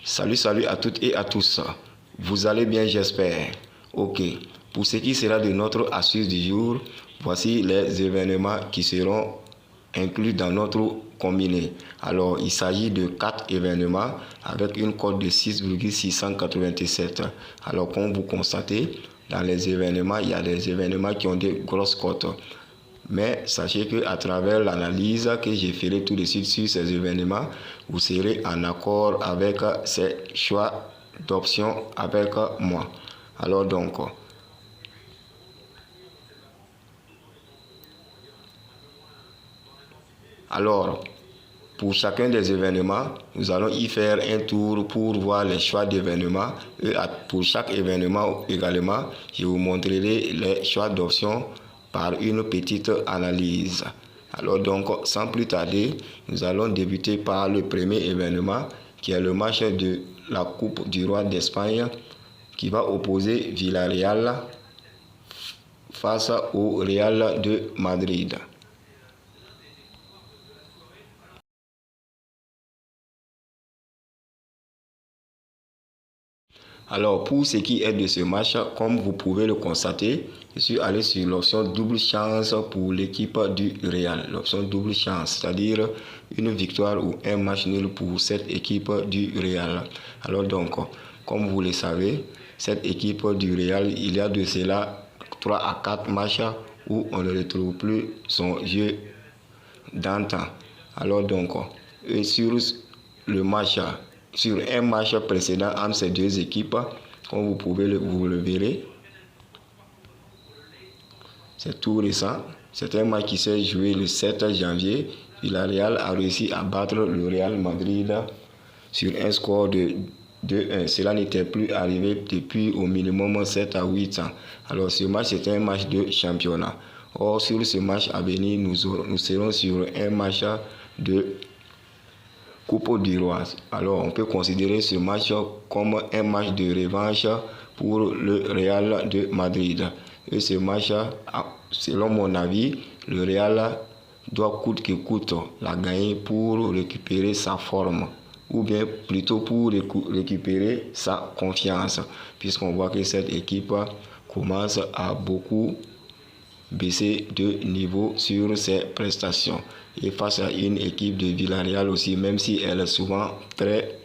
Salut à toutes et à tous. Vous allez bien, j'espère. Ok. Pour ce qui sera de notre astuce du jour, voici les événements qui seront inclus dans notre combiné. Alors, il s'agit de 4 événements avec une cote de 6,687. Alors, comme vous constatez, dans les événements, il y a des événements qui ont des grosses cotes. Mais sachez qu'à travers l'analyse que je ferai tout de suite sur ces événements, vous serez en accord avec ces choix d'options avec moi. Alors donc, pour chacun des événements, nous allons y faire un tour pour voir les choix d'événements. Et pour chaque événement également, je vous montrerai les choix d'options par une petite analyse. Alors donc, sans plus tarder, nous allons débuter par le premier événement qui est le match de la Coupe du Roi d'Espagne qui va opposer Villarreal face au Real de Madrid. Alors, pour ce qui est de ce match, comme vous pouvez le constater, je suis allé sur l'option double chance pour l'équipe du Real. L'option double chance, c'est-à-dire une victoire ou un match nul pour cette équipe du Real. Alors donc, comme vous le savez, cette équipe du Real, il y a de cela 3 à 4 matchs où on ne retrouve plus son jeu d'antan. Alors donc, sur le match, sur un match précédent entre ces deux équipes, comme vous le verrez, c'est tout récent. C'est un match qui s'est joué le 7 janvier. Villarreal a réussi à battre le Real Madrid sur un score de 2-1. Cela n'était plus arrivé depuis au minimum 7 à 8 ans. Alors ce match, c'était un match de championnat. Or, sur ce match à venir, nous serons sur un match de Coupe du Roi. Alors, on peut considérer ce match comme un match de revanche pour le Real de Madrid. Et ce match, selon mon avis, le Real doit coûte que coûte la gagner pour récupérer sa forme, ou bien plutôt pour récupérer sa confiance, puisqu'on voit que cette équipe commence à beaucoup baisser de niveau sur ses prestations. Et face à une équipe de Villarreal aussi, même si elle est souvent très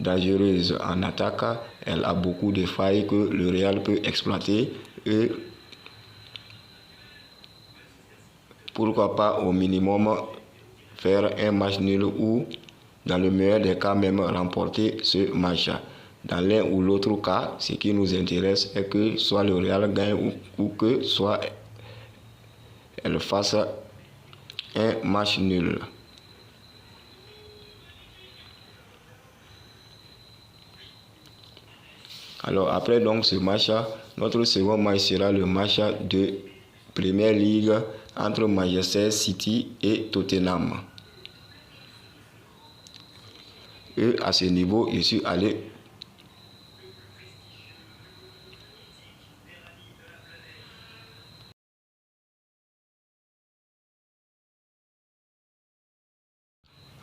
dangereuse en attaque, elle a beaucoup de failles que le Real peut exploiter et pourquoi pas au minimum faire un match nul ou dans le meilleur des cas même remporter ce match. Dans l'un ou l'autre cas, ce qui nous intéresse est que soit le Real gagne ou que soit elle fasse un match nul. Alors après donc ce match, notre second match sera le match de Premier League entre Manchester City et Tottenham. Et à ce niveau, je suis allé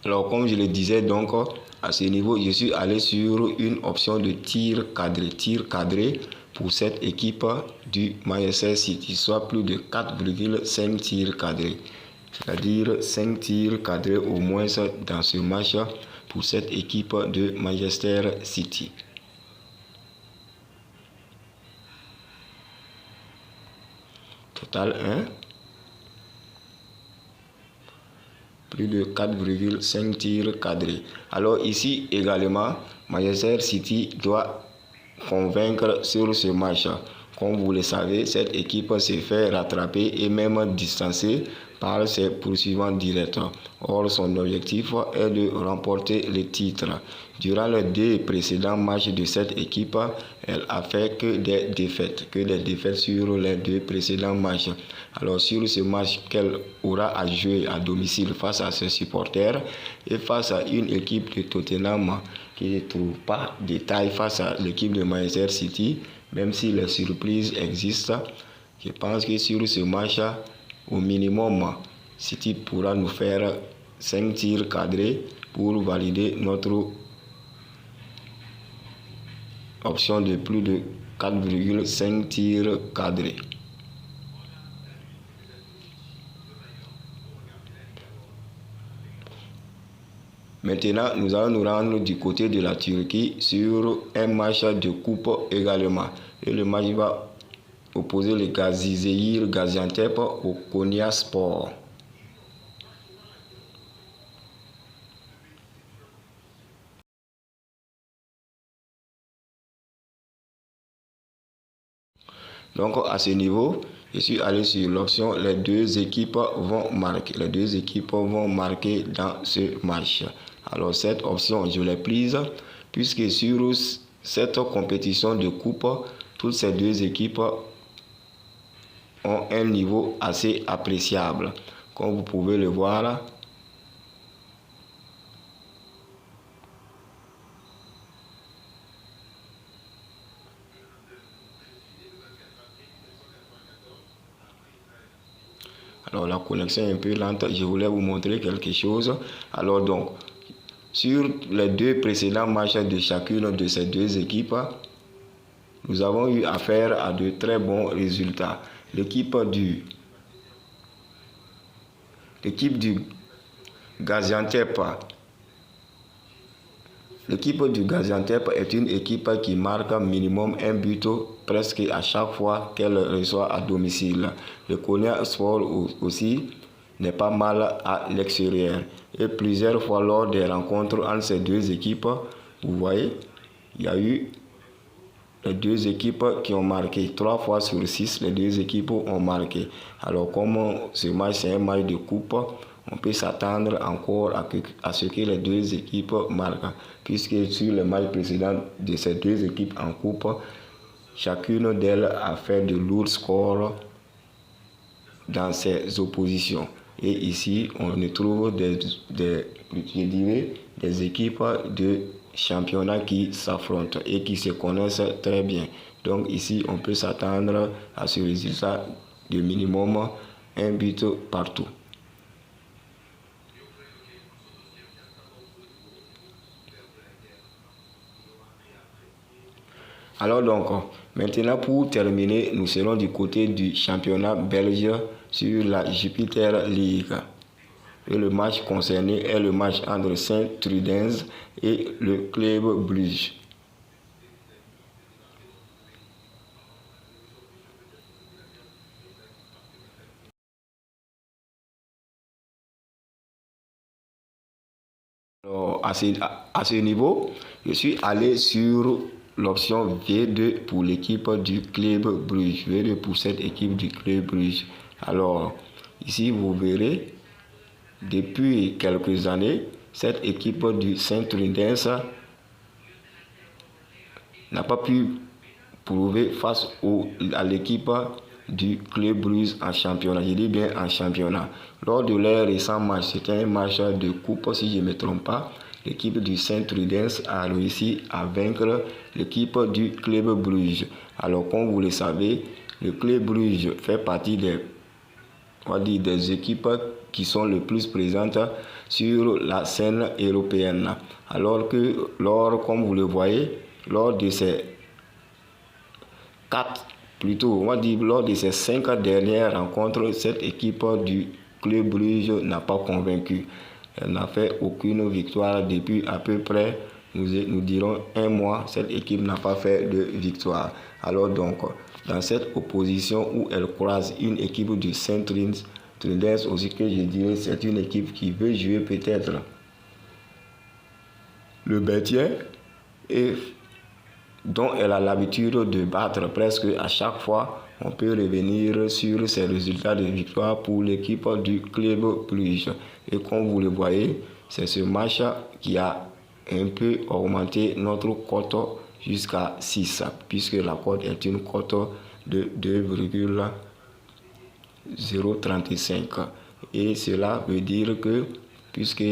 Alors, comme je le disais, donc, à ce niveau, je suis allé sur une option de tir cadré pour cette équipe du Manchester City, soit plus de 4,5 tirs cadrés. C'est-à-dire 5 tirs cadrés au moins dans ce match pour cette équipe de Manchester City. Total 1. Plus de 4,5 tirs cadrés. Alors ici également, Manchester City doit convaincre sur ce match. Comme vous le savez, cette équipe se fait rattraper et même distancer par ses poursuivants directs. Or, son objectif est de remporter le titre. Durant les 2 précédents matchs de cette équipe, elle a fait que des défaites sur les 2 précédents matchs. Alors, sur ce match qu'elle aura à jouer à domicile face à ses supporters et face à une équipe de Tottenham qui ne trouve pas de taille face à l'équipe de Manchester City, même si les surprises existent, je pense que sur ce match, au minimum, City pourra nous faire 5 tirs cadrés pour valider notre option de plus de 4,5 tirs cadrés. Maintenant, nous allons nous rendre du côté de la Turquie sur un match de coupe également. Et le match va opposer le Gazizehir Gaziantep au Konyaspor. Donc à ce niveau, je suis allé sur l'option les deux équipes vont marquer. Les deux équipes vont marquer dans ce match. Alors cette option, je l'ai prise puisque sur cette compétition de coupe, toutes ces deux équipes ont un niveau assez appréciable. Comme vous pouvez le voir là. Alors la connexion est un peu lente, je voulais vous montrer quelque chose. Alors donc, sur les deux précédents matchs de chacune de ces deux équipes, nous avons eu affaire à de très bons résultats. L'équipe du Gaziantep. L'équipe du Gaziantep est une équipe qui marque minimum un but presque à chaque fois qu'elle reçoit à domicile. Le Konyaspor aussi n'est pas mal à l'extérieur. Et plusieurs fois lors des rencontres entre ces deux équipes, vous voyez, il y a eu les deux équipes qui ont marqué. 3 fois sur 6, les deux équipes ont marqué. Alors comme ce match c'est un match de coupe, on peut s'attendre encore à ce que les deux équipes marquent. Puisque sur le match précédent de ces deux équipes en coupe, chacune d'elles a fait de lourds scores dans ses oppositions. Et ici, on trouve des équipes de championnat qui s'affrontent et qui se connaissent très bien. Donc ici, on peut s'attendre à ce résultat de minimum un but partout. Alors donc, maintenant pour terminer, nous serons du côté du championnat belge sur la Jupiter League. Et le match concerné est le match entre Sint-Truidense et le Club Brugge. Alors, à ce niveau, je suis allé sur l'option V2 pour l'équipe du Club Brugge. V2 pour cette équipe du Club Brugge. Alors, ici, vous verrez, depuis quelques années, cette équipe du Sint-Truidense n'a pas pu prouver face à l'équipe du Club Brugge en championnat. Je dis bien en championnat. Lors de leur récent match, c'était un match de coupe si je ne me trompe pas. L'équipe du Sint-Truidense a réussi à vaincre l'équipe du Club Brugge. Alors comme vous le savez, le Club Brugge fait partie des équipes qui sont le plus présentes sur la scène européenne. Alors que comme vous le voyez, lors de ces lors de ces 5 dernières rencontres, cette équipe du Club Brugge n'a pas convaincu. Elle n'a fait aucune victoire depuis à peu près, nous dirons, 1 mois. Cette équipe n'a pas fait de victoire. Alors donc, dans cette opposition où elle croise une équipe du Sint-Truidense aussi, que je dirais c'est une équipe qui veut jouer peut-être le maintien et dont elle a l'habitude de battre presque à chaque fois. On peut revenir sur ces résultats de victoire pour l'équipe du Club Brugge. Et comme vous le voyez, c'est ce match qui a un peu augmenté notre cote jusqu'à 6, puisque la cote est une cote de 2,035. Et cela veut dire que, puisque,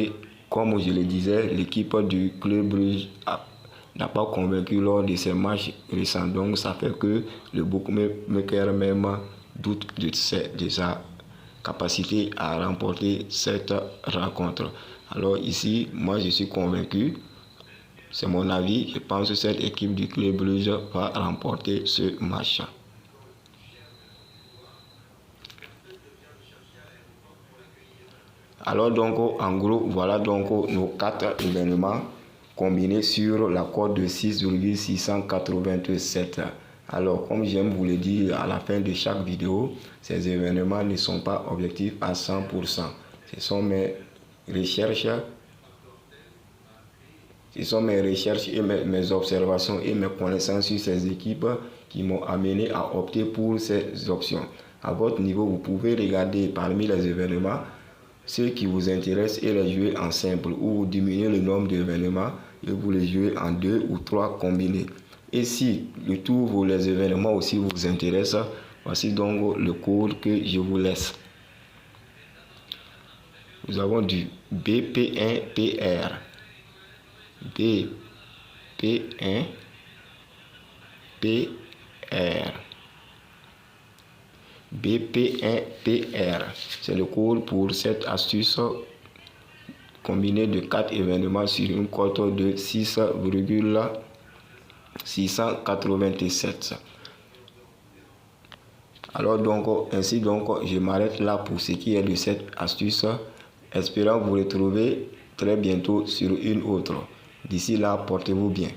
comme je le disais, l'équipe du Club Brugge n'a pas convaincu lors de ces matchs récents. Donc ça fait que le bookmaker même doute de sa capacité à remporter cette rencontre. Alors ici, moi je suis convaincu C'est mon avis. Je pense que cette équipe du Club Brugge va remporter ce match. Alors donc, en gros, voilà donc nos 4 événements combinés sur la cote de 6,687. Alors, comme j'aime vous le dire à la fin de chaque vidéo, ces événements ne sont pas objectifs à 100%. Ce sont mes recherches et mes observations et mes connaissances sur ces équipes qui m'ont amené à opter pour ces options. À votre niveau, vous pouvez regarder parmi les événements ceux qui vous intéressent et les jouer en simple, ou vous diminuez le nombre d'événements et vous les jouez en 2 ou 3 combinés. Et si le tout les événements aussi vous intéressent, voici donc le code que je vous laisse. Nous avons du BP1PR, BP1PR, c'est le code pour cette astuce combinée de 4 événements sur une cote de 6,687. Alors donc, ainsi donc, je m'arrête là pour ce qui est de cette astuce, espérant vous retrouver très bientôt sur une autre. D'ici là, portez-vous bien.